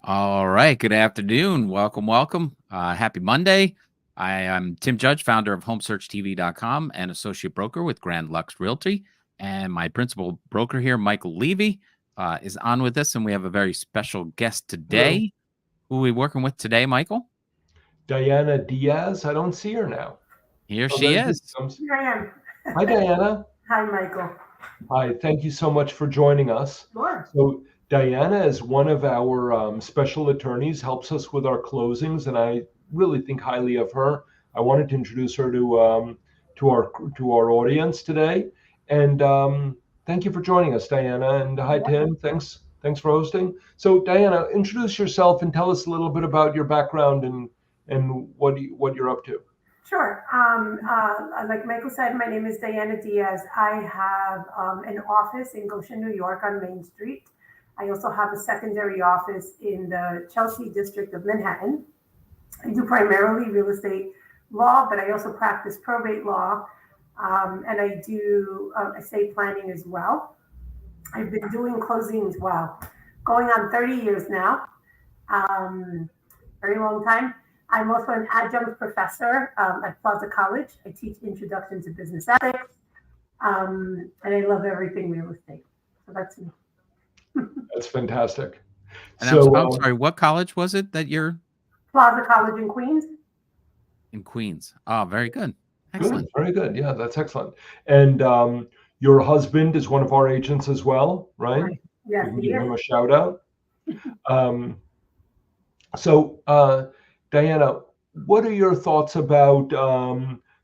All right. Good afternoon. Welcome. Happy Monday. I am Tim Judge, founder of HomeSearchTV.com and associate broker with Grand Lux Realty. And my principal broker here, Michael Levy, is on with us. And we have a very special guest today. Hello. Who are we working with today, Michael? Diana Diaz. I don't see her now. Here she is. Here I am. Hi, Diana. Hi, Michael. Hi. Thank you so much for joining us. Sure. So Diana is one of our special attorneys, helps us with our closings, and I really think highly of her. I wanted to introduce her to our audience today, and thank you for joining us, Diana. And hi, Tim. Thanks for hosting. So Diana, introduce yourself and tell us a little bit about your background and what you're up to. Sure. Like Michael said, my name is Diana Diaz. I have an office in Goshen, New York on Main Street. I also have a secondary office in the Chelsea district of Manhattan. I do primarily real estate law, but I also practice probate law, and I do estate planning as well. I've been doing closings, going on 30 years now, very long time. I'm also an adjunct professor at Plaza College. I teach Introduction to Business Ethics, and I love everything real estate. So that's me. That's fantastic. And so, I'm sorry, what college was it that you're? Plaza College in Queens. In Queens. Oh, very good. Excellent. Very good. Yeah, that's excellent. And your husband is one of our agents as well, right? Yes, we can give him a shout out. So, Diana, what are your thoughts about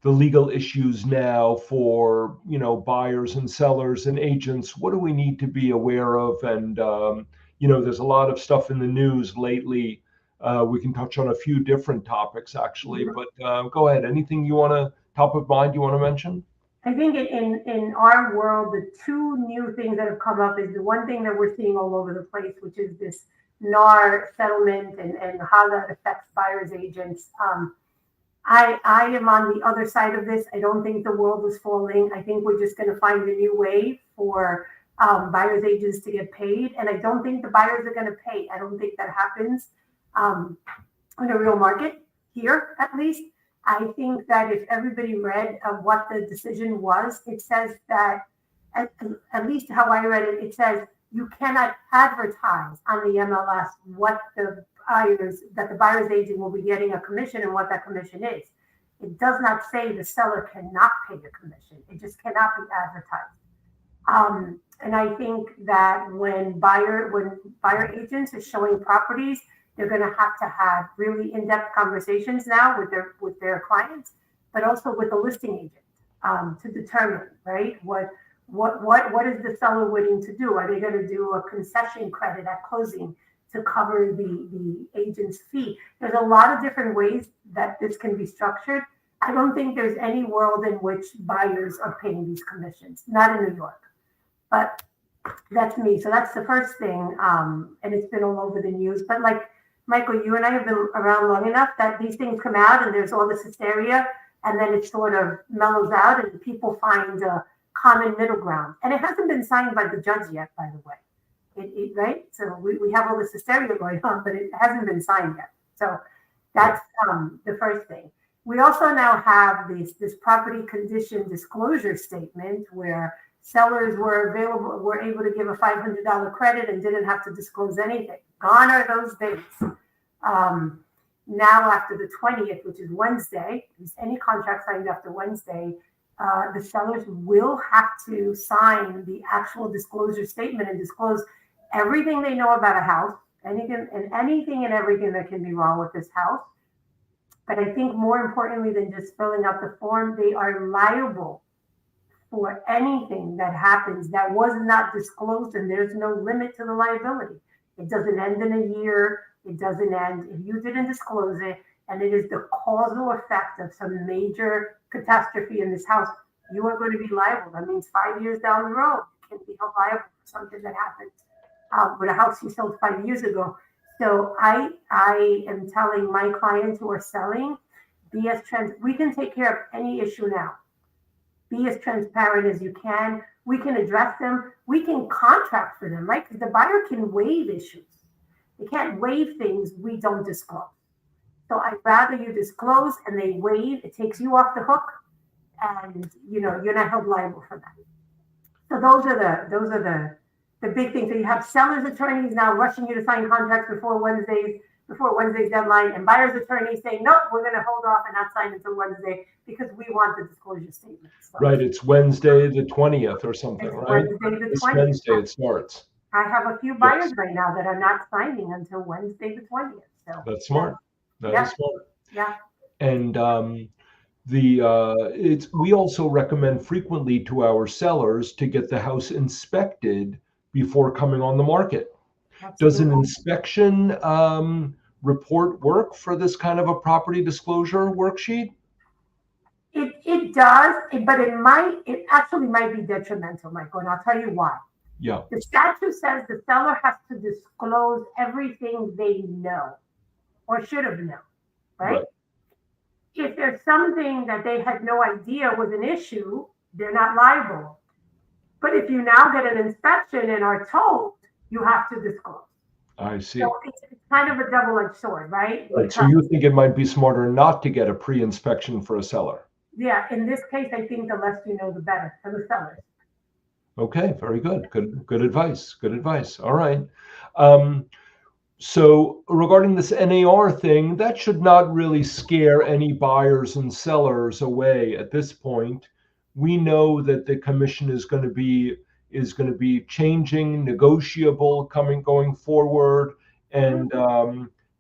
the legal issues now for, buyers and sellers and agents? What do we need to be aware of? And, there's a lot of stuff in the news lately. We can touch on a few different topics, actually, but go ahead. Anything top of mind you want to mention? I think in our world, the two new things that have come up is the one thing that we're seeing all over the place, which is this NAR settlement and how that affects buyers agents. I am on the other side of this. I don't think the world is falling. I think we're just going to find a new way for buyers agents to get paid. And I don't think the buyers are going to pay. I don't think that happens in a real market here, at least. I think that if everybody read what the decision was, it says that, at least how I read it, it says you cannot advertise on the MLS what the buyer's agent will be getting a commission and what that commission is. It does not say the seller cannot pay the commission. It just cannot be advertised. And I think that when buyer agents are showing properties, they're going to have really in-depth conversations now with their clients, but also with the listing agent to determine, right, what is the seller willing to do? Are they going to do a concession credit at closing to cover the agent's fee? There's a lot of different ways that this can be structured. I don't think there's any world in which buyers are paying these commissions, not in New York. But that's me. So that's the first thing. And it's been all over the news. But like Michael, you and I have been around long enough that these things come out and there's all this hysteria, and then it sort of mellows out and people find a common middle ground. And it hasn't been signed by the judge yet, by the way. Right? So we have all this hysteria going on, but it hasn't been signed yet. So that's the first thing. We also now have this property condition disclosure statement where sellers were able to give a $500 credit and didn't have to disclose anything. Gone are those days. Now after the 20th, which is Wednesday, any contract signed after Wednesday, the sellers will have to sign the actual disclosure statement and disclose everything they know about a house, anything and everything that can be wrong with this house. But I think more importantly than just filling out the form, they are liable for anything that happens that was not disclosed, and there's no limit to the liability. It doesn't end in a year. It doesn't end if you didn't disclose it, and it is the causal effect of some major catastrophe in this house. You are going to be liable. That means 5 years down the road, you can be held liable for something that happened with a house you sold 5 years ago. So I am telling my clients who are selling, we can take care of any issue now. Be as transparent as you can. We can address them. We can contract for them, right? Because the buyer can waive issues. They can't waive things we don't disclose. So I'd rather you disclose and they waive. It takes you off the hook, and you're not held liable for that. So those are the big things. So you have sellers' attorneys now rushing you to sign contracts before Wednesday's deadline, and buyers' attorneys saying, nope, we're going to hold off and not sign until Wednesday because we want the disclosure statement. So Right. It's Wednesday the 20th or something, right? Wednesday the 20th. Wednesday it starts. I have a few buyers right now that are not signing until Wednesday the 20th. So That's smart. That is smart. Yeah. And we also recommend frequently to our sellers to get the house inspected before coming on the market. Does an inspection report work for this kind of a property disclosure worksheet? It does, but it actually might be detrimental, Michael, and I'll tell you why. Yeah. The statute says the seller has to disclose everything they know or should have known, right? If there's something that they had no idea was an issue, they're not liable. But if you now get an inspection and are told, you have to disclose. I see. So it's kind of a double-edged sword, right? Right. So you think it might be smarter not to get a pre-inspection for a seller? Yeah. In this case, I think the less you know, the better for the sellers. Okay. Very good. Good advice. Good advice. All right. So regarding this NAR thing, that should not really scare any buyers and sellers away at this point. We know that the commission is going to be changing, negotiable, going forward, and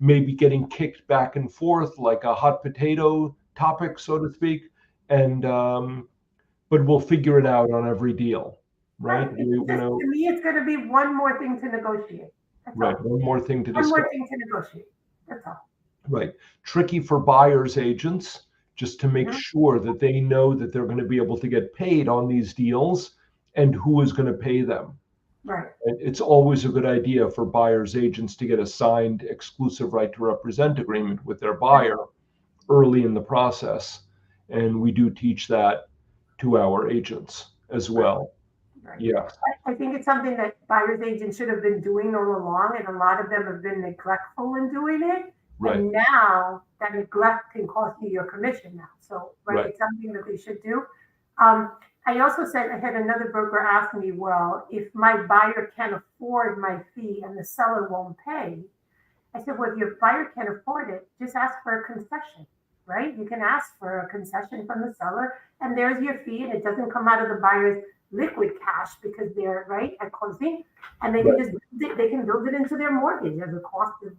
maybe getting kicked back and forth like a hot potato topic, so to speak. And but we'll figure it out on every deal, right? To me, it's going to be one more thing to negotiate. Right. One more thing to discuss. One more thing to negotiate. That's all. Right. Tricky for buyers agents, just to make sure that they know that they're going to be able to get paid on these deals and who is going to pay them. Right. It's always a good idea for buyers agents to get a signed exclusive right to represent agreement with their buyer early in the process. And we do teach that to our agents as well. Right. Yeah. I think it's something that buyer's agents should have been doing all along, and a lot of them have been neglectful in doing it. Right. And now that neglect can cost you your commission now. So, it's something that they should do. I also said, I had another broker ask me, well, if my buyer can't afford my fee and the seller won't pay, I said, well, if your buyer can't afford it, just ask for a concession, right? You can ask for a concession from the seller, and there's your fee, and it doesn't come out of the buyer's liquid cash because they're at closing, and they can build it into their mortgage as a cost of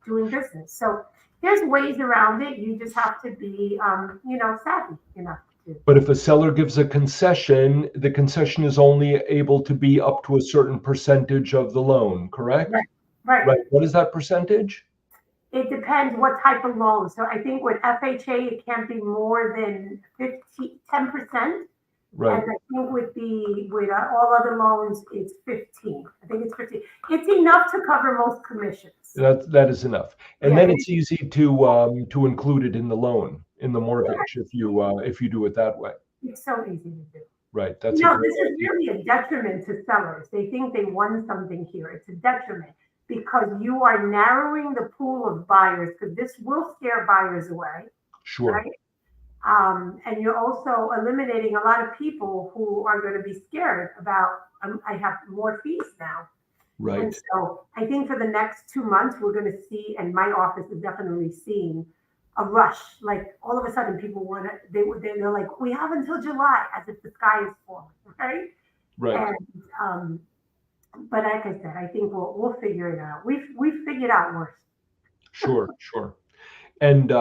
doing business. So there's ways around it. You just have to be savvy enough to. But if a seller gives a concession, the concession is only able to be up to a certain percentage of the loan, correct? Right. What is that percentage? It depends what type of loan. So I think with FHA, it can't be more than 10%. Right. And I think with all other loans, it's 15. I think it's 15. It's enough to cover most commissions. That is enough, and then it's easy to include it in the loan, in the mortgage, if you do it that way. It's so easy to do. Right. That's this is really a detriment to sellers. They think they won something here. It's a detriment because you are narrowing the pool of buyers, because this will scare buyers away. Sure. Right? And you're also eliminating a lot of people who are going to be scared about, I have more fees now. Right. And so I think for the next 2 months, we're going to see, and my office is definitely seeing a rush. Like all of a sudden people they're like, we have until July, as if the sky is falling, right? Right. And, but like I said, I think we'll figure it out. We've figured out worse. Sure. And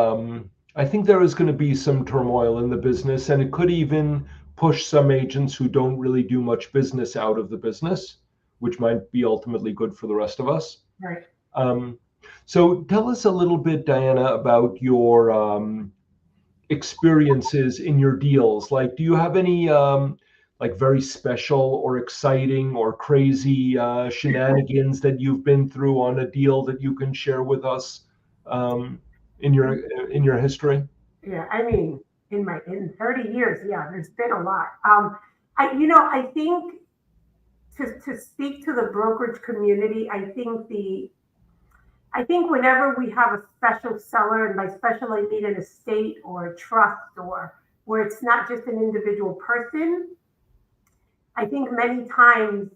I think there is going to be some turmoil in the business, and it could even push some agents who don't really do much business out of the business, which might be ultimately good for the rest of us. Right. So tell us a little bit, Diana, about your experiences in your deals. Like, do you have any like very special or exciting or crazy shenanigans that you've been through on a deal that you can share with us in your history? Yeah, I mean, in 30 years, yeah, there's been a lot. I think to speak to the brokerage community, I think whenever we have a special seller, and by special I mean an estate or a trust, or where it's not just an individual person, I think many times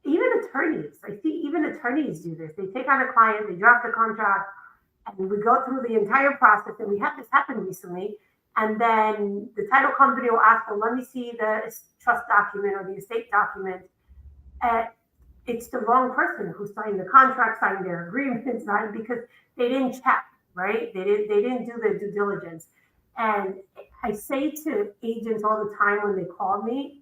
even attorneys, I see even attorneys do this. They take on a client, they draft a contract, and we go through the entire process. And we had this happen recently. And then the title company will ask, well, let me see the trust document or the estate document. It's the wrong person who signed the contract, signed their agreement, signed, because they didn't check, right? They didn't do their due diligence. And I say to agents all the time when they call me,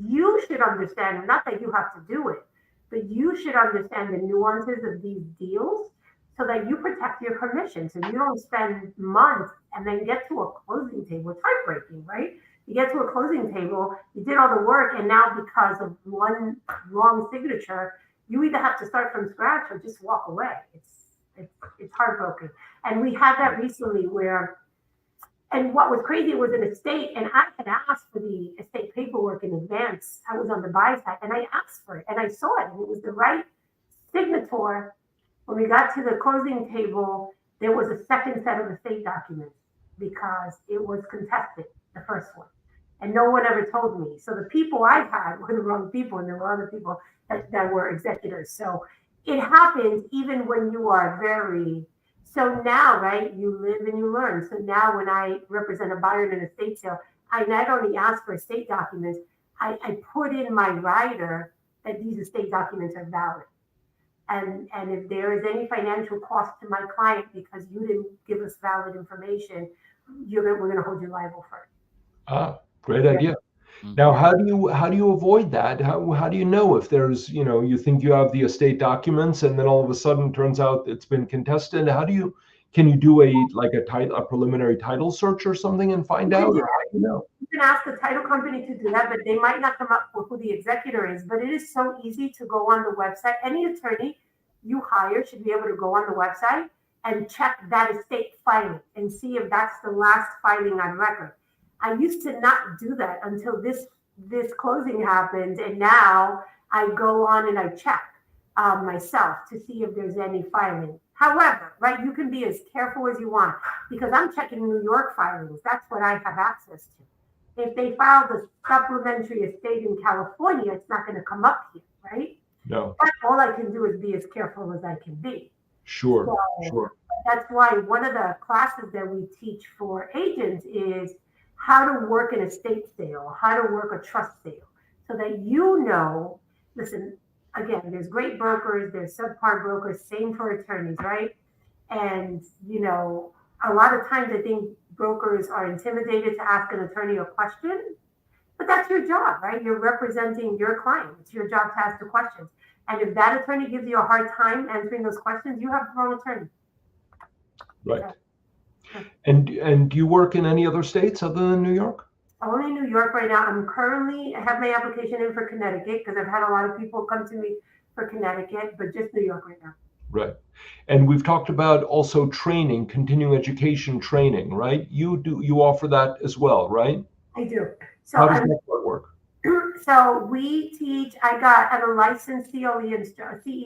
you should understand, not that you have to do it, but you should understand the nuances of these deals so that you protect your commission, so you don't spend months and then get to a closing table. It's heartbreaking, right? You get to a closing table, you did all the work, and now because of one wrong signature, you either have to start from scratch or just walk away. It's heartbroken. And we had that recently where, and what was crazy, it was an estate, and I had asked for the estate paperwork in advance. I was on the buy side, and I asked for it, and I saw it, and it was the right signature. When we got to the closing table, there was a second set of estate documents because it was contested, the first one. And no one ever told me. So the people I had were the wrong people, and there were other people that were executors. So it happens even when you are very, so now, right, you live and you learn. So now when I represent a buyer in an estate sale, I not only ask for estate documents, I put in my rider that these estate documents are valid. And if there is any financial cost to my client because you didn't give us valid information, we're going to hold you liable for it. Great idea. Now, how do you avoid that? How do you know if there's, you think you have the estate documents and then all of a sudden turns out it's been contested? Can you do a preliminary title search or something and find out? Or how do you know? You can ask the title company to do that, but they might not come up with who the executor is. But it is so easy to go on the website. Any attorney you hire should be able to go on the website and check that estate filing and see if that's the last filing on record. I used to not do that until this closing happened, and now I go on and I check myself to see if there's any filing. However, right, you can be as careful as you want because I'm checking New York filings. That's what I have access to. If they filed a supplementary estate in California, it's not going to come up here, right? No. But all I can do is be as careful as I can be. Sure, sure. That's why one of the classes that we teach for agents is how to work an estate sale, how to work a trust sale, so that listen, again, there's great brokers, there's subpar brokers, same for attorneys, right? And, a lot of times I think brokers are intimidated to ask an attorney a question, but that's your job, right? You're representing your client. It's your job to ask the questions. And if that attorney gives you a hard time answering those questions, you have the wrong attorney. Right. Yeah. And do you work in any other states other than New York? Only New York right now. I have my application in for Connecticut because I've had a lot of people come to me for Connecticut, but just New York right now. Right. And we've talked about also training, continuing education training, right? You offer that as well, right? I do. So how does that work? So we teach, I'm a licensed CE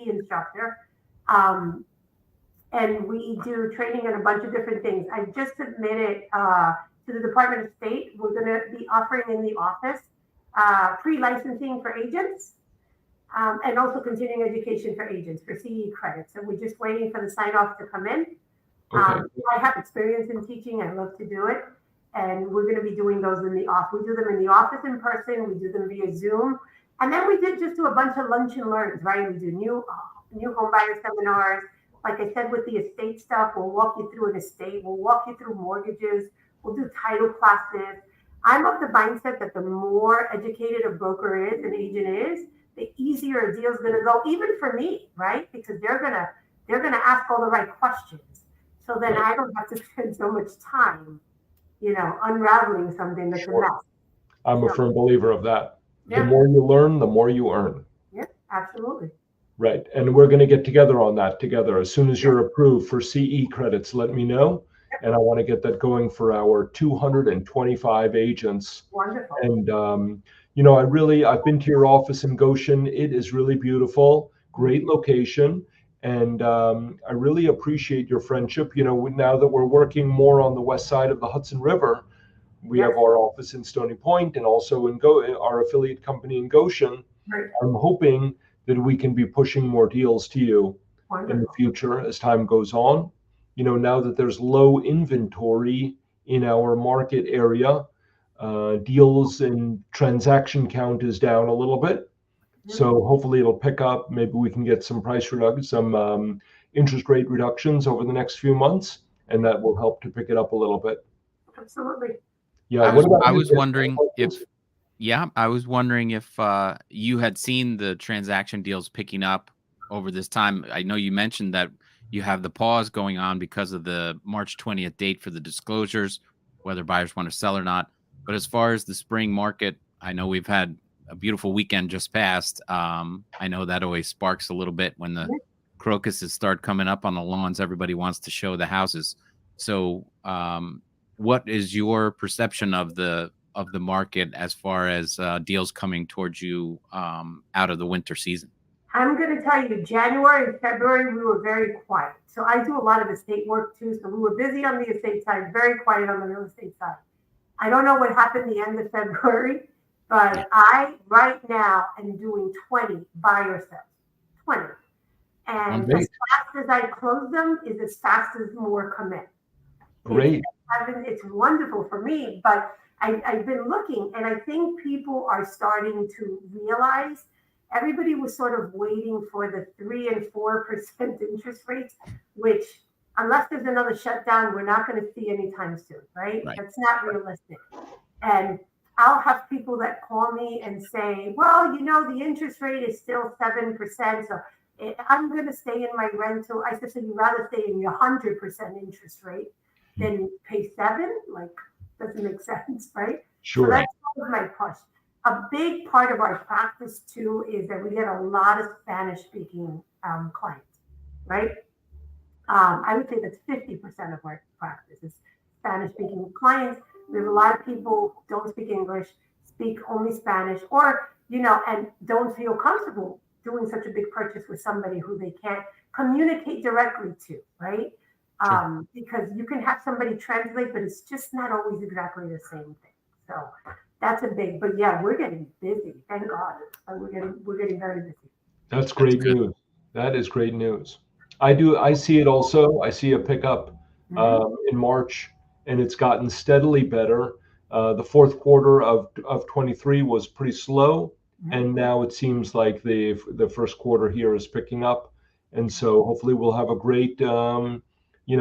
instructor. And we do training on a bunch of different things. I just submitted to the Department of State. We're going to be offering in the office pre-licensing for agents and also continuing education for agents for CE credits. So we're just waiting for the sign-off to come in. Okay. I have experience in teaching. I love to do it. And we're going to be doing those in the office. We do them in the office in person. We do them via Zoom. And then we did just do a bunch of lunch and learns, right? We do new home buyer seminars. like I said, with the estate stuff, we'll walk you through an estate, we'll walk you through mortgages, we'll do title classes. I'm of the mindset that the more educated a broker is, an agent is, the easier a deal's going to go, even for me, right? Because they're gonna ask all the right questions. So then I don't have to spend so much time, unraveling something that's a mess. I'm a firm believer of that. Yeah. The more you learn, the more you earn. Yeah, absolutely. Right. And we're going to get together on that together. As soon as you're approved for CE credits, let me know. And I want to get that going for our 225 agents. Wonderful. And, I've been to your office in Goshen. It is really beautiful, great location. And I really appreciate your friendship. Now that we're working more on the west side of the Hudson River, we have our office in Stony Point and also in our affiliate company in Goshen. Right. I'm hoping that we can be pushing more deals to you in the future as time goes on. Now that there's low inventory in our market area, deals and transaction count is down a little bit. So hopefully it'll pick up. Maybe we can get some price reductions, some interest rate reductions over the next few months, and that will help to pick it up a little bit. Absolutely. Yeah. I was wondering if you had seen the transaction deals picking up over this time. I know you mentioned that you have the pause going on because of the March 20th date for the disclosures, whether buyers want to sell or not. But as far as the spring market, I know we've had a beautiful weekend just passed. I know that always sparks a little bit when the crocuses start coming up on the lawns. Everybody wants to show the houses. So what is your perception of the market as far as deals coming towards you out of the winter season? I'm going to tell you, January and February, we were very quiet. So I do a lot of estate work too. So we were busy on the estate side, very quiet on the real estate side. I don't know what happened the end of February, but I right now am doing 20 buyer sales, 20. And as fast as I close them is as fast as more come in. Great. It's wonderful for me, but I've been looking, and I think people are starting to realize everybody was sort of waiting for the 3 and 4% interest rates, which unless there's another shutdown, we're not going to see anytime soon, right? That's not realistic. And I'll have people that call me and say, well, the interest rate is still 7%. So I'm going to stay in my rental. I said, so you'd rather stay in your 100% interest rate than pay 7%? Like, doesn't make sense, right? Sure. So that's sort of my push. A big part of our practice too is that we get a lot of Spanish-speaking clients, right? I would say that's 50% of our practice is Spanish-speaking clients. We have a lot of people who don't speak English, speak only Spanish, or and don't feel comfortable doing such a big purchase with somebody who they can't communicate directly to, right? Sure. Because you can have somebody translate, but it's just not always exactly the same thing. So that's a big, but yeah, we're getting busy. Thank God. We're getting very busy. That's great news. That is great news. I see it also. I see a pickup in March, and it's gotten steadily better. The fourth quarter of 23 was pretty slow, and now it seems like the first quarter here is picking up, and so hopefully we'll have a great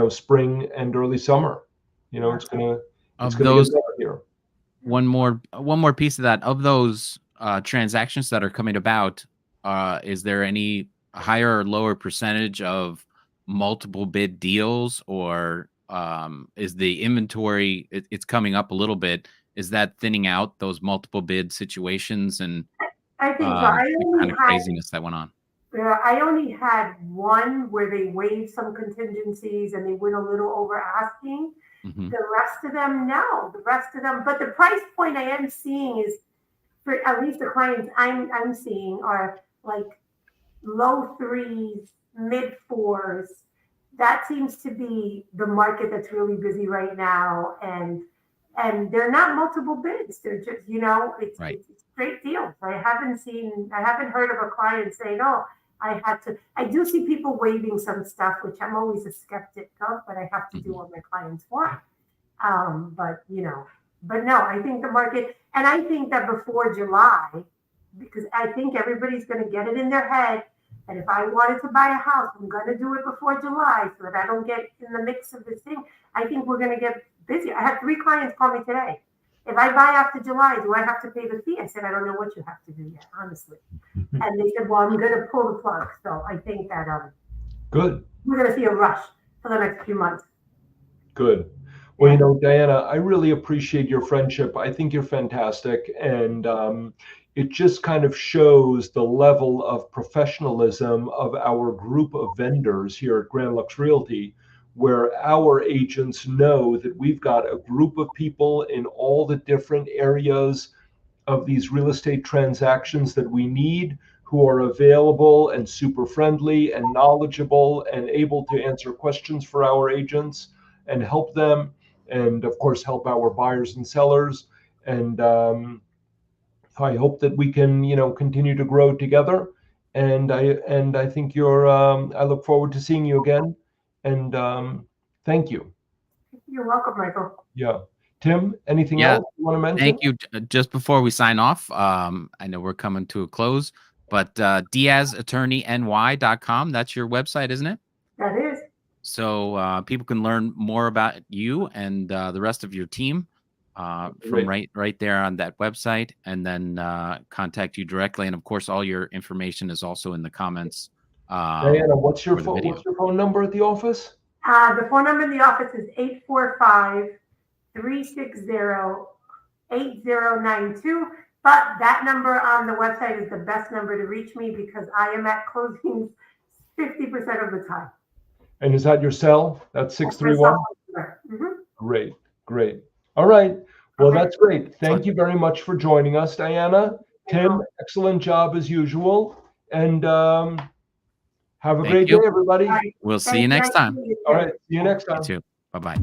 spring and early summer. It's gonna get better here. One more piece of that, of those transactions that are coming about, is there any higher or lower percentage of multiple bid deals, or is the inventory it's coming up a little bit? Is that thinning out those multiple bid situations and I think so. kind of craziness that went on? I only had one where they waived some contingencies and they went a little over asking. Mm-hmm. The rest of them, no. But the price point I am seeing is, for at least the clients I'm seeing, are like low 3s, mid 4s. That seems to be the market that's really busy right now, and they're not multiple bids. They're just it's straight deals. I haven't heard of a client saying, "Oh, I do see people waiving some stuff," which I'm always a skeptic of, but I have to do what my clients want. But no, I think the market, and I think that before July, because I think everybody's going to get it in their head And if I wanted to buy a house, I'm going to do it before July so that I don't get in the mix of this thing. I think we're going to get busy. I had 3 clients call me today. If I buy after July, do I have to pay the fee? I said, I don't know what you have to do yet, honestly. And they said, well, I'm going to pull the plug. So I think that Good. we're going to see a rush for the next few months. Good. Well, you know, Diana, I really appreciate your friendship. I think you're fantastic. And it just kind of shows the level of professionalism of our group of vendors here at Grand Lux Realty, where our agents know that we've got a group of people in all the different areas of these real estate transactions that we need, who are available and super friendly and knowledgeable and able to answer questions for our agents and help them, and of course help our buyers and sellers. And I hope that we can, you know, continue to grow together. And I think you're. I look forward to seeing you again. And thank you. You're welcome, Michael. Yeah. Tim, anything Yeah. else you want to mention? Thank you. Just before we sign off, I know we're coming to a close, but DiazAttorneyNY.com, that's your website, isn't it? That is. So people can learn more about you and the rest of your team from right there on that website, and then contact you directly. And of course, all your information is also in the comments. Diana, what's your phone number at the office? The phone number in the office is 845-360-8092. But that number on the website is the best number to reach me because I am at closings 50% of the time. And is that your cell? That's 631? Great. All right. Well, that's great. Thank you very much for joining us, Diana. Tim, excellent job as usual. And have a great day, everybody. We'll see you next time. All right. See you next time. You too. Bye-bye.